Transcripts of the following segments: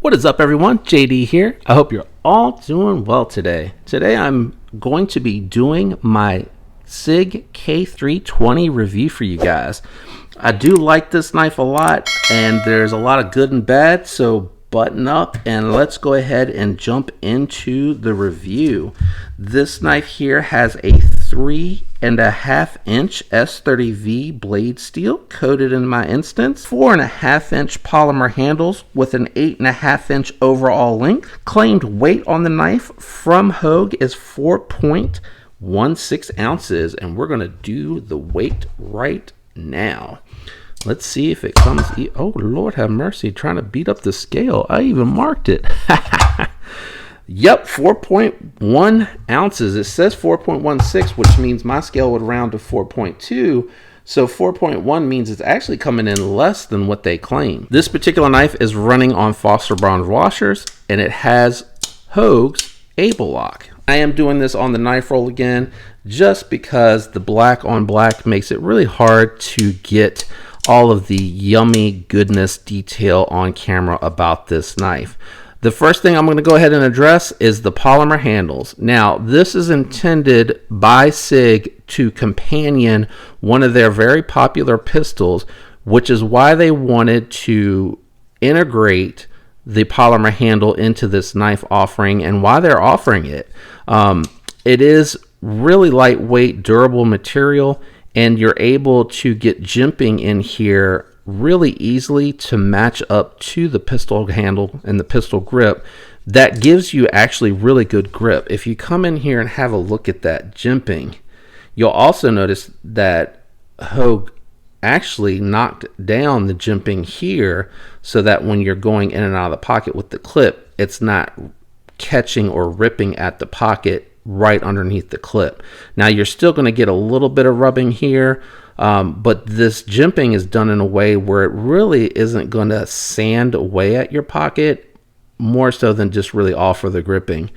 What is up, everyone? JD here. I hope you're all doing well today. Today I'm going to be doing my Sig K320 review for you guys. I do like this knife a lot, and there's a lot of good and bad, so button up and let's go ahead and jump into the review. This knife here has a 3.5-inch S30V blade steel coated in my instance, 4.5-inch polymer handles with an 8.5-inch overall length. Claimed weight on the knife from Hogue is 4.16 ounces, and we're going to do the weight right now. Let's see if it comes. Oh, Lord have mercy. Trying to beat up the scale. I even marked it. Yep, 4.1 ounces. It says 4.16, which means my scale would round to 4.2. So 4.1 means it's actually coming in less than what they claim. This particular knife is running on Foster bronze washers, and it has Hogue's Able Lock. I am doing this on the knife roll again, just because the black on black makes it really hard to get all of the yummy goodness detail on camera about this knife. The first thing I'm going to go ahead and address is the polymer handles. Now, this is intended by Sig to companion one of their very popular pistols, which is why they wanted to integrate the polymer handle into this knife offering and why they're offering it. It is really lightweight, durable material, and you're able to get jimping in here really easily to match up to the pistol handle and the pistol grip. That gives you actually really good grip. If you come in here and have a look at that jimping, you'll also notice that Hogue actually knocked down the jimping here so that when you're going in and out of the pocket with the clip, it's not catching or ripping at the pocket right underneath the clip. Now you're still going to get a little bit of rubbing here, but this jimping is done in a way where it really isn't going to sand away at your pocket, more so than just really offer the gripping.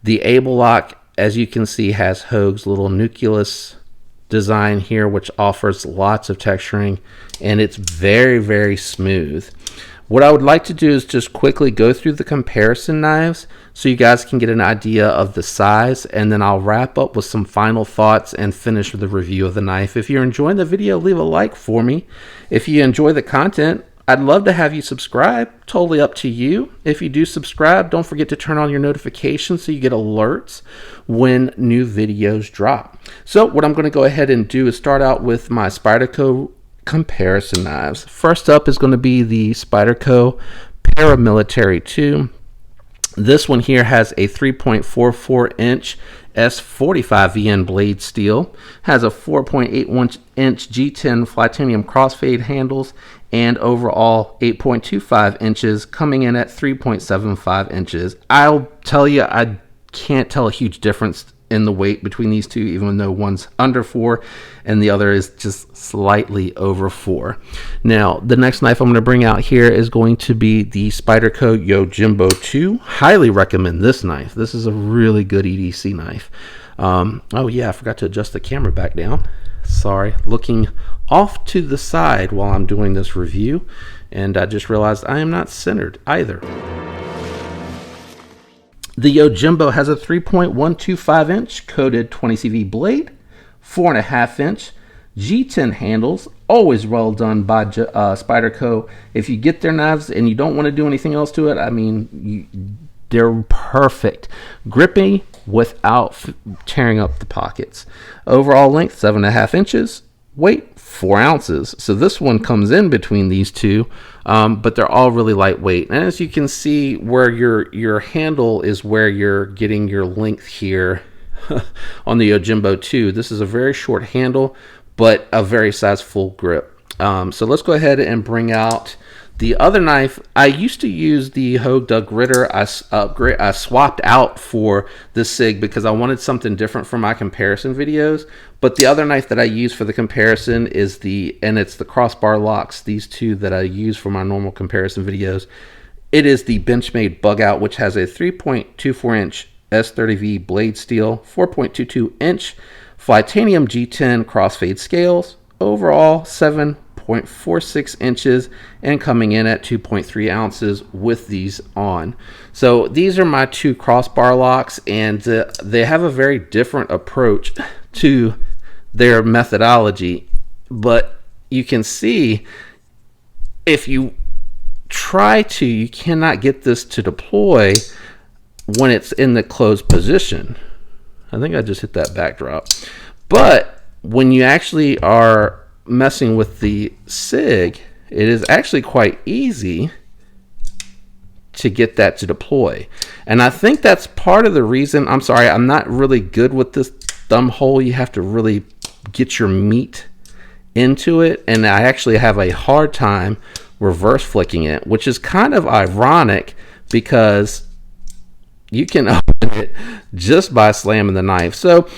The Able Lock, as you can see, has Hogue's little nucleus design here, which offers lots of texturing, and it's very, very smooth. What I would like to do is just quickly go through the comparison knives so you guys can get an idea of the size, and then I'll wrap up with some final thoughts and finish the review of the knife. If you're enjoying the video, leave a like for me. If you enjoy the content, I'd love to have you subscribe. Totally up to you. If you do subscribe, don't forget to turn on your notifications so you get alerts when new videos drop. So what I'm going to go ahead and do is start out with my Spyderco comparison knives. First up is going to be the Spyderco Paramilitary 2. This one here has a 3.44-inch S45VN blade steel, has a 4.81-inch G10 Titanium crossfade handles, and overall 8.25 inches, coming in at 3.75 inches. I'll tell you, I can't tell a huge difference in the weight between these two, even though one's under 4 and the other is just slightly over 4. Now, the next knife I'm going to bring out here is going to be the Spyderco Yojimbo 2. Highly recommend this knife. This is a really good EDC knife. Oh yeah, I forgot to adjust the camera back down. Sorry, looking off to the side while I'm doing this review, and I just realized I am not centered either. The Yojimbo has a 3.125-inch coated 20CV blade, 4.5-inch G10 handles, always well done by Spyderco. If you get their knives and you don't want to do anything else to it, I mean, they're perfect. Gripping without tearing up the pockets. Overall length, 7.5 inches. Weight, 4 ounces. So this one comes in between these two, but they're all really lightweight. And as you can see, where your handle is where you're getting your length here on the Yojimbo 2. This is a very short handle, but a very sizable grip. So let's go ahead and bring out the other knife. I used to use the Hogue Doug Ritter. I swapped out for the Sig because I wanted something different for my comparison videos. But the other knife that I use for the comparison is it's the crossbar locks, these two that I use for my normal comparison videos. It is the Benchmade Bug Out, which has a 3.24-inch S30V blade steel, 4.22-inch Titanium G10 crossfade scales, overall 7.0 4.46 inches and coming in at 2.3 ounces with these on. So these are my two crossbar locks, and they have a very different approach to their methodology, but you can see if you try to, you cannot get this to deploy when it's in the closed position. I think I just hit that backdrop. But when you actually are messing with the Sig, it is actually quite easy to get that to deploy. And I think that's part of the reason. I'm sorry, I'm not really good with this thumb hole. You have to really get your meat into it, and I actually have a hard time reverse flicking it, which is kind of ironic because you can open it just by slamming the knife. So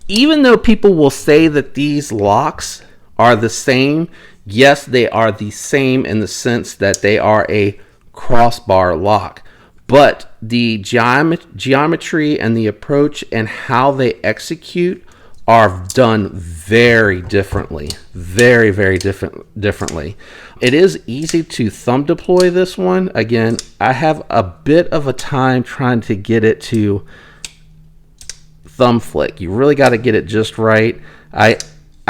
even though people will say that these locks are the same, yes, they are the same in the sense that they are a crossbar lock, but the geometry and the approach and how they execute are done very differently, very differently. It is easy to thumb deploy this one. Again, I have a bit of a time trying to get it to thumb flick. You really got to get it just right. I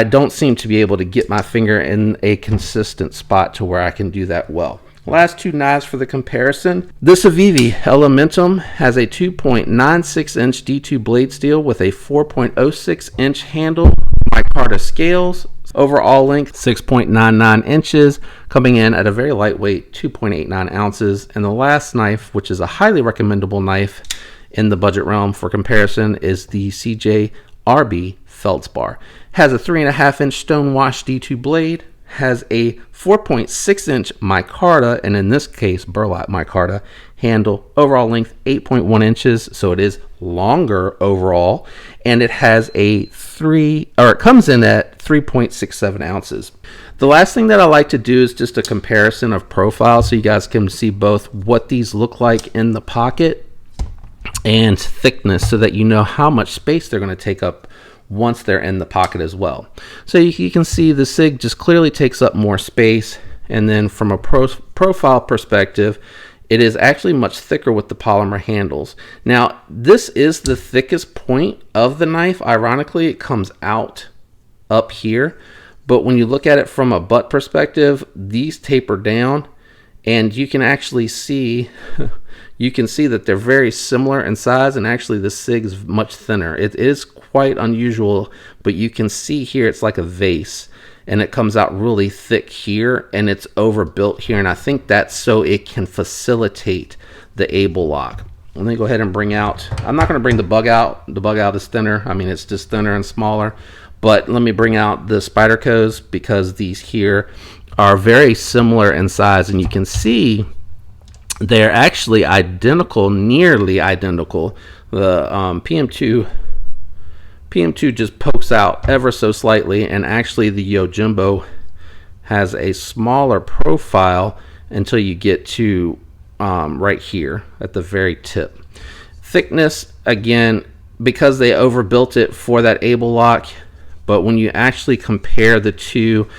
don't seem to be able to get my finger in a consistent spot to where I can do that well. Last two knives for the comparison. This Avivi Elementum has a 2.96 inch D2 blade steel with a 4.06 inch handle, micarta scales, overall length 6.99 inches, coming in at a very lightweight 2.89 ounces. And the last knife, which is a highly recommendable knife in the budget realm for comparison, is the CJRB Feldspar. Has a 3.5 inch stonewash D2 blade, has a 4.6 inch micarta, and in this case burlap micarta handle, overall length 8.1 inches, so it is longer overall, and it has it comes in at 3.67 ounces. The last thing that I like to do is just a comparison of profiles so you guys can see both what these look like in the pocket and thickness, so that you know how much space they're going to take up once they're in the pocket as well. So you can see the Sig just clearly takes up more space, and then from a profile perspective, it is actually much thicker with the polymer handles. Now this is the thickest point of the knife. Ironically, it comes out up here, but when you look at it from a butt perspective, these taper down, and you can actually see that they're very similar in size, and actually the Sig is much thinner. It is quite unusual, but you can see here it's like a vase, and it comes out really thick here, and it's overbuilt here, and I think that's so it can facilitate the able lock. Let me go ahead and bring out, I'm not going to bring the bug out. The bug out is thinner. I mean, it's just thinner and smaller, but let me bring out the Spydercos, because these here are very similar in size, and you can see they're actually identical, nearly identical. The PM2 just pokes out ever so slightly, and actually the Yojimbo has a smaller profile until you get to right here at the very tip. Thickness, again, because they overbuilt it for that able lock, but when you actually compare the two,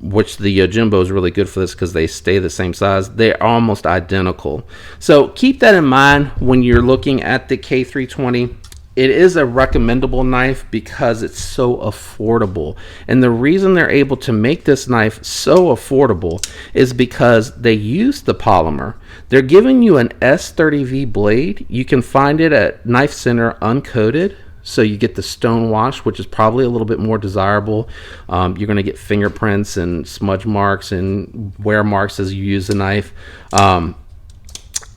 which the Yojimbo is really good for this because they stay the same size, they're almost identical. So keep that in mind when you're looking at the K320. It is a recommendable knife because it's so affordable, and the reason they're able to make this knife so affordable is because they use the polymer. They're giving you an S30V blade. You can find it at Knife Center uncoated, so you get the stone wash, which is probably a little bit more desirable. You're going to get fingerprints and smudge marks and wear marks as you use the knife.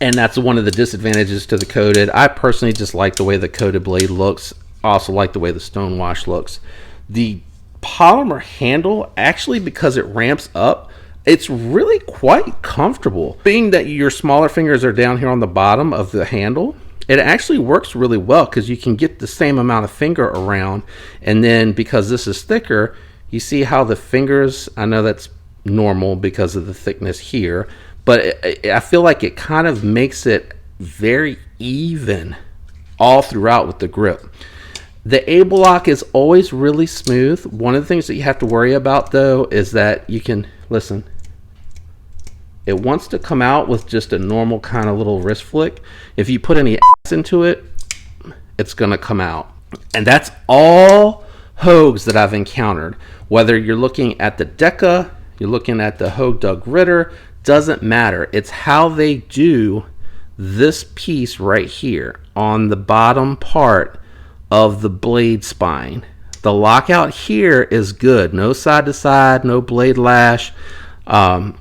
And that's one of the disadvantages to the coated. I personally just like the way the coated blade looks. I also like the way the stone wash looks. The polymer handle, actually, because it ramps up, it's really quite comfortable. Being that your smaller fingers are down here on the bottom of the handle, it actually works really well because you can get the same amount of finger around, and then because this is thicker, you see how the fingers, I know that's normal because of the thickness here, but I feel like it kind of makes it very even all throughout with the grip. The able lock is always really smooth. One of the things that you have to worry about though is that you can, listen, it wants to come out with just a normal kind of little wrist flick. If you put any ass into it, it's gonna come out. And that's all Hogues that I've encountered. Whether you're looking at the Deca, you're looking at the Hogue Doug Ritter, doesn't matter. It's how they do this piece right here on the bottom part of the blade spine. The lockout here is good. No side to side, no blade lash, no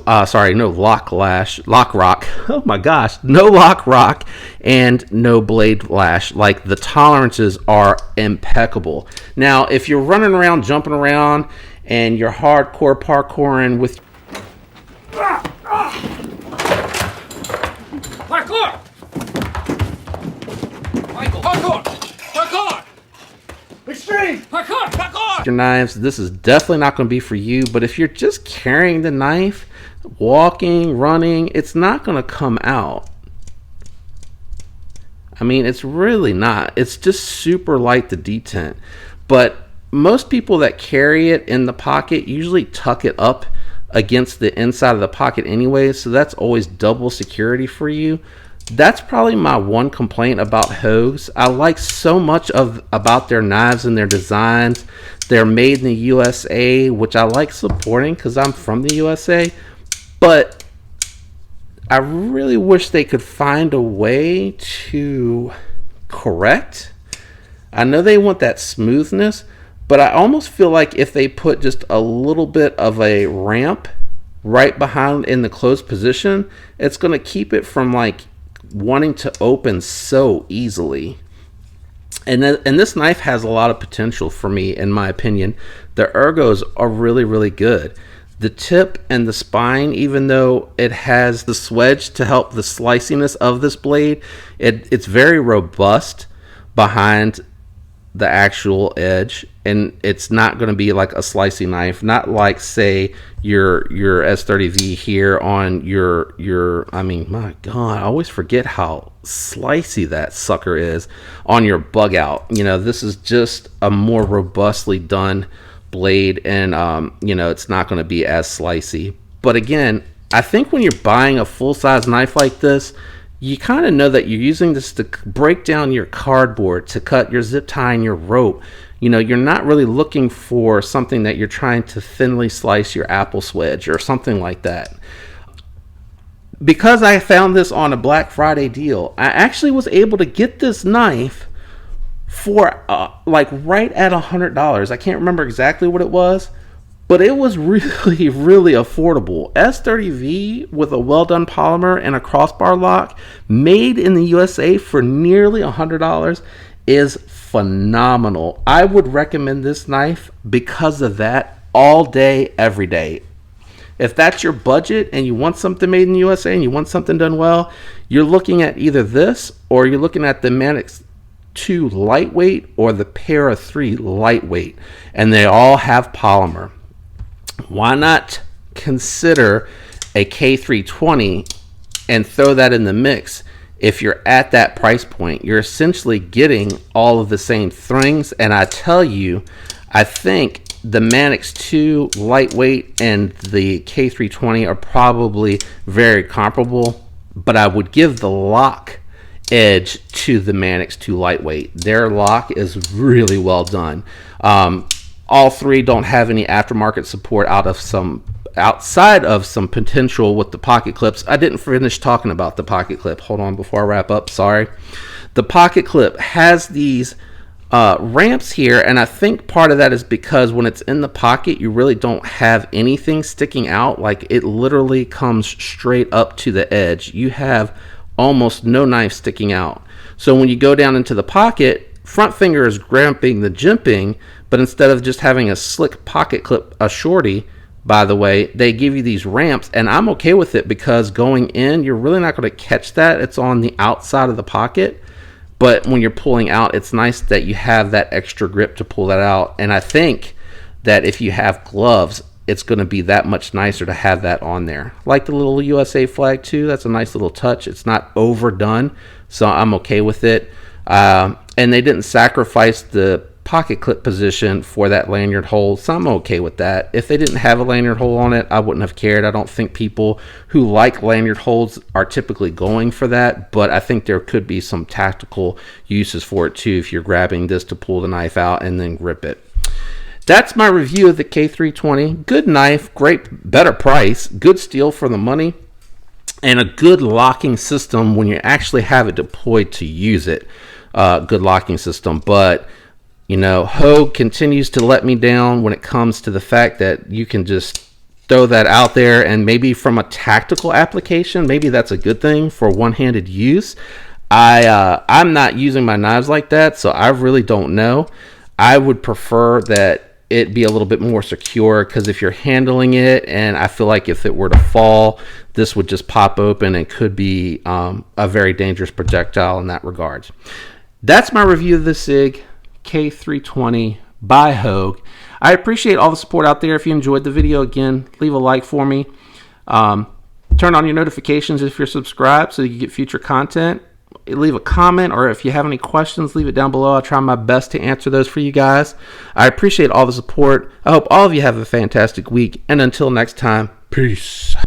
lock rock. Oh my gosh, no lock rock and no blade lash. Like, the tolerances are impeccable. Now, if you're running around, jumping around, and you're hardcore parkouring with parkour! Michael, parkour! Parkour! Extreme! Parkour! Parkour! your knives, this is definitely not going to be for you. But if you're just carrying the knife, walking, running, it's not going to come out. I mean, it's really not. It's just super light, the detent. But most people that carry it in the pocket usually tuck it up against the inside of the pocket anyway, so that's always double security for you. That's probably my one complaint about Hogues. I like so much about their knives and their designs. They're made in the USA, which I like supporting because I'm from the USA, but I really wish they could find a way to correct. I know they want that smoothness, but I almost feel like if they put just a little bit of a ramp right behind in the closed position, it's going to keep it from like wanting to open so easily. And this knife has a lot of potential for me, in my opinion. The ergos are really, really good. The tip and the spine, even though it has the swedge to help the sliciness of this blade, it's very robust behind the actual edge, and it's not going to be like a slicey knife, not like, say, your S30V here on your I mean, my god, I always forget how slicey that sucker is on your bug out. You know, this is just a more robustly done blade, and you know, it's not going to be as slicey. But again, I think when you're buying a full-size knife like this, you kind of know that you're using this to break down your cardboard, to cut your zip tie and your rope. You know, you're not really looking for something that you're trying to thinly slice your apple swedge or something like that. Because I found this on a Black Friday deal, I actually was able to get this knife for like right at $100. I can't remember exactly what it was, but it was really, really affordable. S30V with a well-done polymer and a crossbar lock made in the USA for nearly $100 is phenomenal. I would recommend this knife because of that all day, every day. If that's your budget and you want something made in the USA and you want something done well, you're looking at either this or you're looking at the Manix 2 lightweight or the Para 3 lightweight, and they all have polymer. Why not consider a K320 and throw that in the mix? If you're at that price point, you're essentially getting all of the same things. And I tell you, I think the Manix 2 lightweight and the K320 are probably very comparable, but I would give the lock edge to the Manix 2 lightweight. Their lock is really well done. All three don't have any aftermarket support outside of some potential with the pocket clips. I didn't finish talking about the pocket clip. Hold on before I wrap up. Sorry. The pocket clip has these ramps here, and I think part of that is because when it's in the pocket, you really don't have anything sticking out. Like, it literally comes straight up to the edge. You have almost no knife sticking out. So when you go down into the pocket, front finger is grabbing the jimping, but instead of just having a slick pocket clip, a shorty, by the way, they give you these ramps, and I'm okay with it because going in, you're really not going to catch that. It's on the outside of the pocket, but when you're pulling out, it's nice that you have that extra grip to pull that out. And I think that if you have gloves, it's going to be that much nicer to have that on there. Like the little USA flag too, that's a nice little touch. It's not overdone, so I'm okay with it. and they didn't sacrifice the pocket clip position for that lanyard hole, so I'm okay with that. If they didn't have a lanyard hole on it, I wouldn't have cared. I don't think people who like lanyard holes are typically going for that, but I think there could be some tactical uses for it too if you're grabbing this to pull the knife out and then grip it. That's my review of the K320. Good knife, great, better price, good steal for the money, and a good locking system when you actually have it deployed to use it. Good locking system, but you know, Hogue continues to let me down when it comes to the fact that you can just throw that out there, and maybe from a tactical application, maybe that's a good thing for one-handed use. I'm not using my knives like that, so I really don't know. I would prefer that it be a little bit more secure, because if you're handling it, and I feel like if it were to fall, this would just pop open and could be a very dangerous projectile in that regard. That's my review of the Sig K320 by Hogue. I appreciate all the support out there. If you enjoyed the video, again, leave a like for me. Turn on your notifications if you're subscribed so you get future content. Leave a comment, or if you have any questions, leave it down below. I'll try my best to answer those for you guys. I appreciate all the support. I hope all of you have a fantastic week, and until next time, peace.